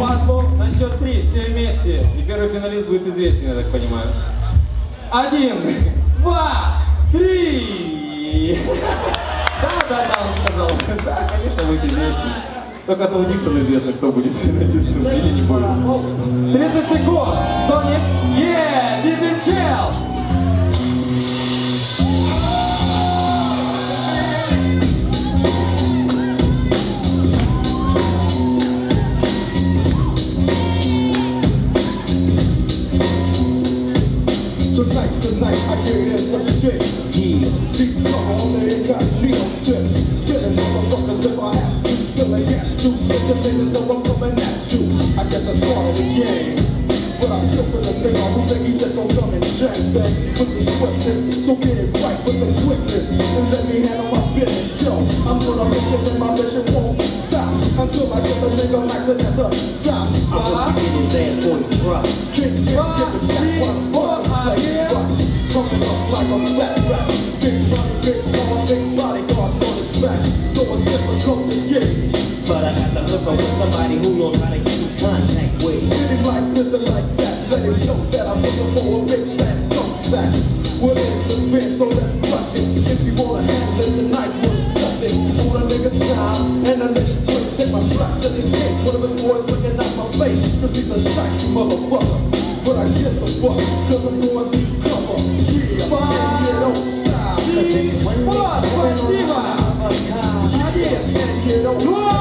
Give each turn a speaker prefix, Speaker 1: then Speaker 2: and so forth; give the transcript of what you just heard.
Speaker 1: батлу на счет 3, все вместе. И первый финалист будет известен, я так понимаю. 1, 2, 3. Да, он сказал. Да, конечно, будет известен. Только тому Диксону известно, кто будет финалистом или не будет. 30 секунд. Соник, DJ Chell.
Speaker 2: Tonight's the night I get in some shit. Yeah. Deep cover on the incognito tip. Killing motherfuckers if I have to. Killing gaps too. Let your niggas know I'm coming at you. I guess that's part of the game. But I feel for the nigga who think he just gon' come and change things with the swiftness. So get it right with the quickness and let me handle my business. Yo, I'm on a mission and my mission won't stop until I get the nigga maxing at the top.
Speaker 3: I hope you get his ass on the drop.
Speaker 2: Kick it back while the sparkers play spots. Coming up like a fat rap. Big money, big cars, big bodyguards on his back. So it's difficult to get.
Speaker 3: But I got the hook up with somebody who knows how to get in contact with.
Speaker 2: Get it like this and like that. Let him know that I'm looking for a big fat jump sack. What is this band? So let's crush it. If you wanna handle it tonight, we'll discuss it. On a nigga's time and a nigga's place. Take my strap just in case one of his boys recognize my face. Cause he's a shiesty motherfucker. But I give a fuck, cause I'm going deep cover. Yeah, and you don't stop.
Speaker 3: Cause it's one
Speaker 1: Спасибо!
Speaker 3: of a kind.
Speaker 2: Yeah, and you don't stop.